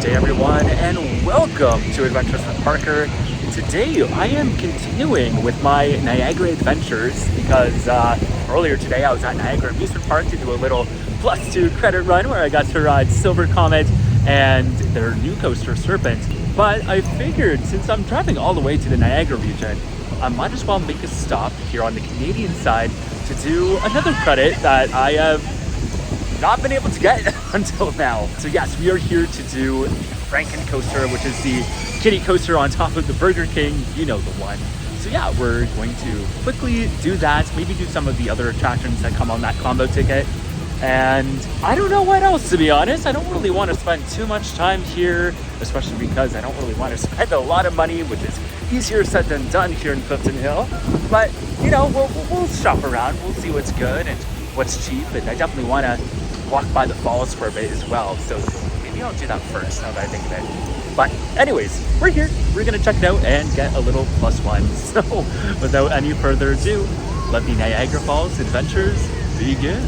day everyone, and welcome to Adventures with Parker. Today I am continuing with my Niagara adventures because earlier today I was at Niagara Amusement Park to do a little +2 credit run where I got to ride Silver Comet and their new coaster Serpent. But I figured since I'm driving all the way to the Niagara region, I might as well make a stop here on the Canadian side to do another credit that I have not been able to get until now. So yes, we are here to do FrankenCoaster, which is the kiddie coaster on top of the Burger King, you know the one. So yeah, we're going to quickly do that, maybe do some of the other attractions that come on that combo ticket. And I don't know what else, to be honest. I don't really want to spend too much time here, especially because I don't really want to spend a lot of money, which is easier said than done here in Clifton Hill. But you know, we'll shop around, we'll see what's good and what's cheap, and I definitely want to walk by the falls for a bit as well. So maybe I'll do that first now that I think of it. But anyways, we're here, we're gonna check it out and get a little +1. So without any further ado, let the Niagara Falls adventures begin.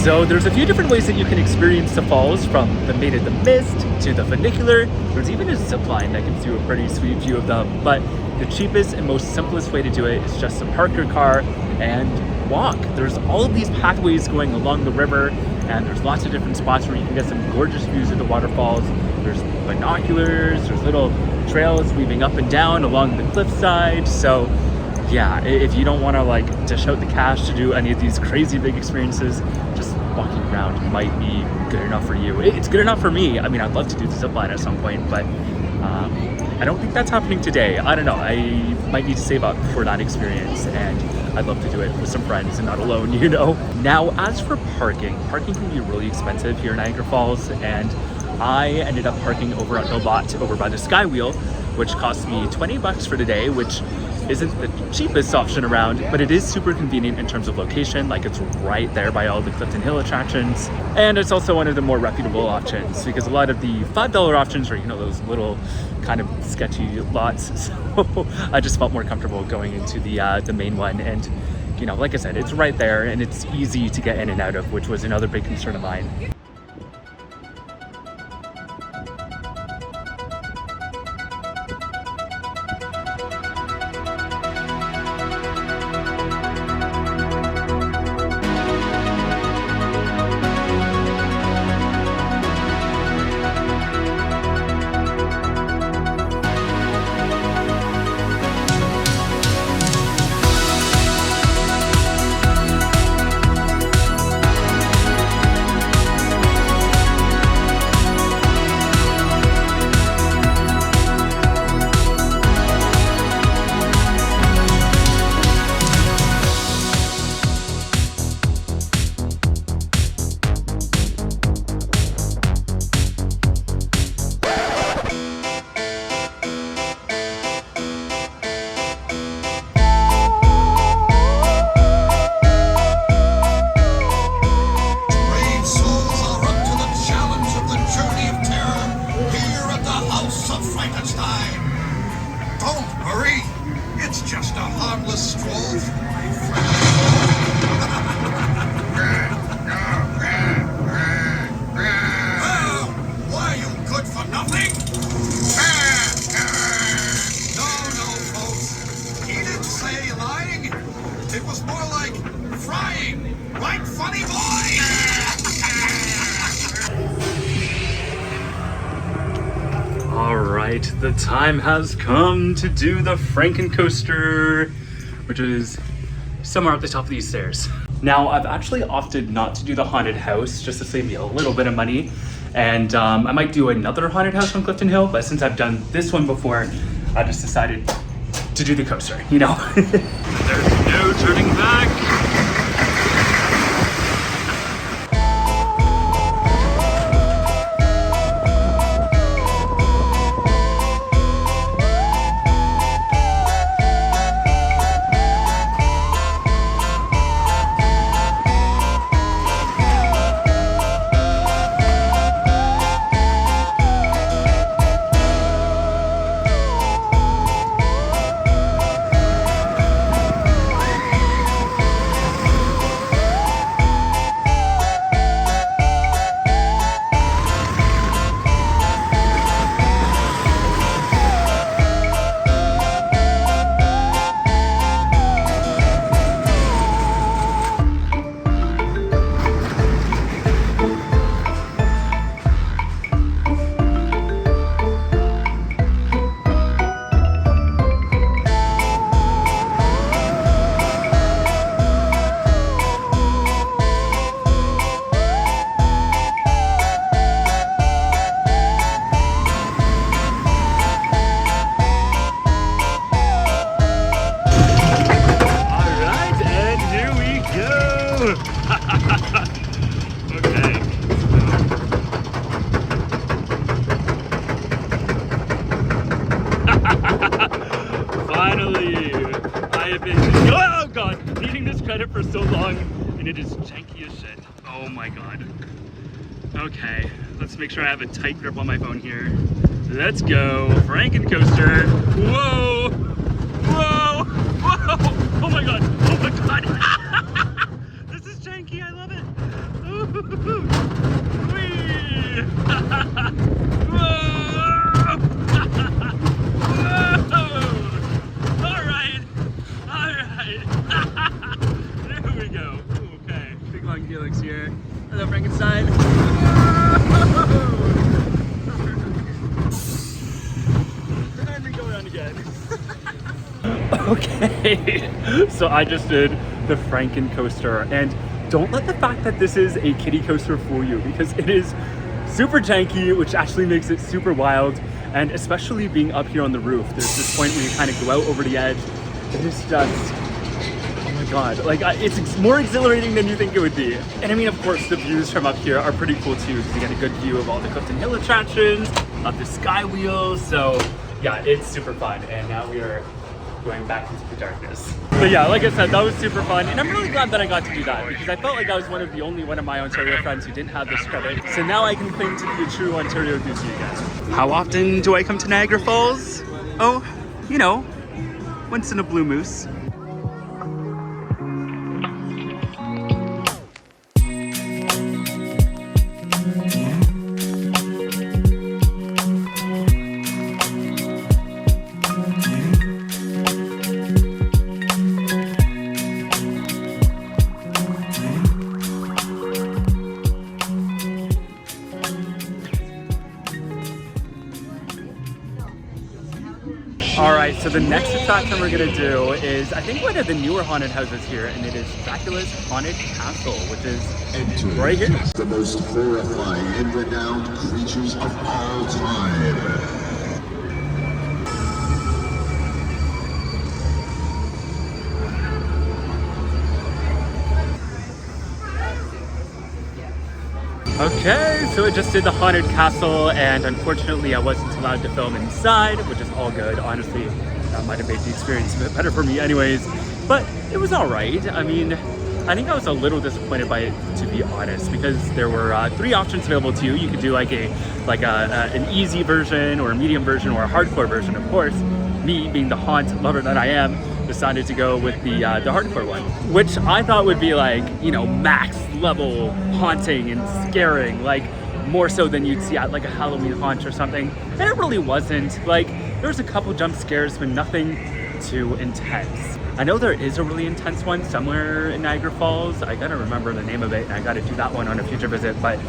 So there's a few different ways that you can experience the falls, from the Maid of the Mist to the funicular. There's even a zip line that gives you a pretty sweet view of them. But the cheapest and most simplest way to do it is just to park your car and walk. There's all of these pathways going along the river, and there's lots of different spots where you can get some gorgeous views of the waterfalls. There's binoculars, there's little trails weaving up and down along the cliffside. So yeah, if you don't want to like dish out the cash to do any of these crazy big experiences, just walking around might be good enough for you. It's good enough for me. I mean, I'd love to do the zipline at some point, but I don't think that's happening today. I don't know. I might need to save up for that experience, and I'd love to do it with some friends and not alone, you know? Now, as for parking can be really expensive here in Niagara Falls, and I ended up parking over at the lot over by the Skywheel, which cost me $20 for the day, which isn't the cheapest option around, but it is super convenient in terms of location. Like, it's right there by all the Clifton Hill attractions, and it's also one of the more reputable options, because a lot of the $5 options are, you know, those little kind of sketchy lots. So I just felt more comfortable going into the main one, and you know, like I said, it's right there and it's easy to get in and out of, which was another big concern of mine. harmless stroll. Why, you good for nothing? No, folks. He didn't say lying. It was more like frying. Right, funny boy? All right, the time has come to do the FrankenCoaster, which is somewhere up the top of these stairs. Now, I've actually opted not to do the haunted house just to save me a little bit of money. And I might do another haunted house on Clifton Hill, but since I've done this one before, I just decided to do the coaster, you know? There's no turning back. Finally, I have been, oh god, needing this credit for so long, and it is janky as shit. Oh my god. Okay, let's make sure I have a tight grip on my phone here. Let's go, FrankenCoaster. Whoa, whoa, whoa, oh my god, oh my god. This is janky, I love it. Ooh, whee. Whoa. There we go. Okay, big long helix here. Hello, Frankenstein. And we go around again. Okay, so I just did the FrankenCoaster, and don't let the fact that this is a kiddie coaster fool you, because it is super janky, which actually makes it super wild. And especially being up here on the roof, there's this point where you kind of go out over the edge. It is just, oh my god, like it's more exhilarating than you think it would be. And I mean, of course, the views from up here are pretty cool too, because you get a good view of all the Clifton Hill attractions, of the sky wheels. So yeah, it's super fun. And now we are going back into the darkness. But yeah, like I said, that was super fun, and I'm really glad that I got to do that, because I felt like I was one of my Ontario friends who didn't have this credit. So now I can claim to be a true Ontario enthusiast. How often do I come to Niagara Falls? Oh, you know, once in a blue moose. Alright, so the next attraction we're going to do is, I think, one of the newer haunted houses here, and it is Dracula's Haunted Castle, which is right here. The most horrifying and renowned creatures of all time. Okay, so I just did the haunted castle, and unfortunately I wasn't allowed to film inside, which is all good. Honestly, that might have made the experience a bit better for me anyways, but it was all right. I mean, I think I was a little disappointed by it, to be honest, because there were 3 options available to you. You could do like an easy version, or a medium version, or a hardcore version. Of course, me being the haunt lover that I am, decided to go with the hardcore one, which I thought would be like, you know, max level haunting and scaring, like more so than you'd see at like a Halloween haunt or something. And it really wasn't. Like, there was a couple jump scares, but nothing too intense. I know there is a really intense one somewhere in Niagara Falls. I gotta remember the name of it, and I gotta do that one on a future visit, but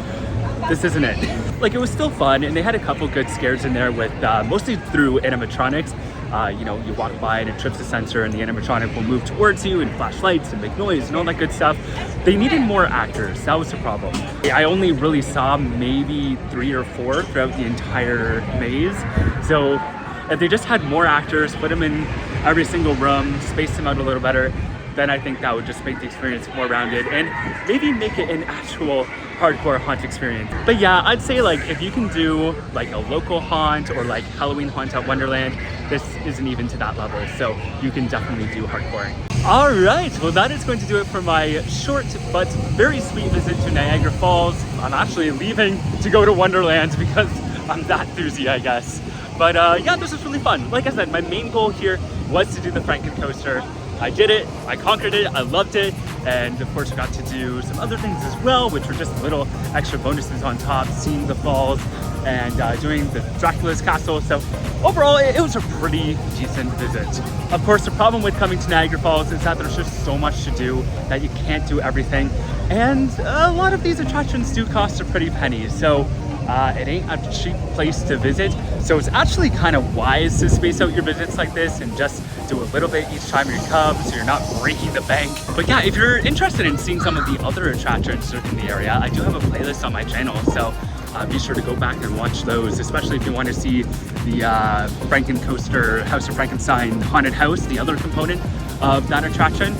this isn't it. Like, it was still fun, and they had a couple good scares in there with mostly through animatronics. You know, you walk by and it trips the sensor and the animatronic will move towards you and flash lights and make noise and all that good stuff. They needed more actors. That was the problem. I only really saw maybe 3 or 4 throughout the entire maze. So if they just had more actors, put them in every single room, space them out a little better, then I think that would just make the experience more rounded and maybe make it an actual hardcore haunt experience. But yeah, I'd say like if you can do like a local haunt or like Halloween haunt at Wonderland, this isn't even to that level, so you can definitely do hardcore. All right, well that is going to do it for my short but very sweet visit to Niagara Falls. I'm actually leaving to go to Wonderland because I'm that doozy, I guess. But yeah, this was really fun. Like I said, my main goal here was to do the FrankenCoaster. I did it, I conquered it, I loved it, and of course I got to do some other things as well, which were just little extra bonuses on top, seeing the falls and doing the Dracula's castle. So overall, it was a pretty decent visit. Of course, the problem with coming to Niagara Falls is that there's just so much to do that you can't do everything, and a lot of these attractions do cost a pretty penny. So it ain't a cheap place to visit, so it's actually kind of wise to space out your visits like this and just do a little bit each time you come so you're not breaking the bank. But yeah, if you're interested in seeing some of the other attractions in the area, I do have a playlist on my channel, so be sure to go back and watch those, especially if you want to see the FrankenCoaster House of Frankenstein haunted house, the other component of that attraction.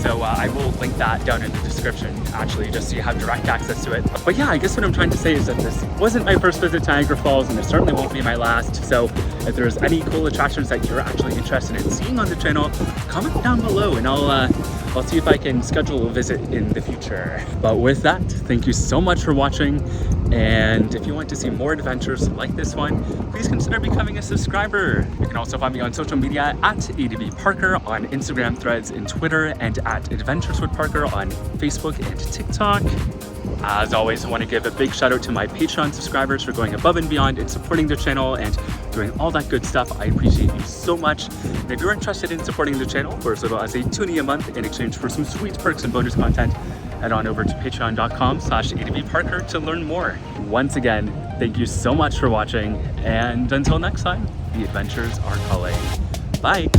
So I will link that down in the description, actually, just so you have direct access to it. But yeah, I guess what I'm trying to say is that this wasn't my first visit to Niagara Falls, and it certainly won't be my last. So if there's any cool attractions that you're actually interested in seeing on the channel, comment down below and I'll see if I can schedule a visit in the future. But with that, thank you so much for watching. And if you want to see more adventures like this one, please consider becoming a subscriber. You can also find me on social media at ADVParker on Instagram, Threads, and Twitter, and at Adventures with Parker on Facebook and TikTok. As always, I want to give a big shout out to my Patreon subscribers for going above and beyond and supporting the channel and doing all that good stuff. I appreciate you so much. And if you're interested in supporting the channel for as little as a $2 a month in exchange for some sweet perks and bonus content, head on over to patreon.com/ADVParker to learn more. Once again, thank you so much for watching, and until next time, the adventures are calling. Bye.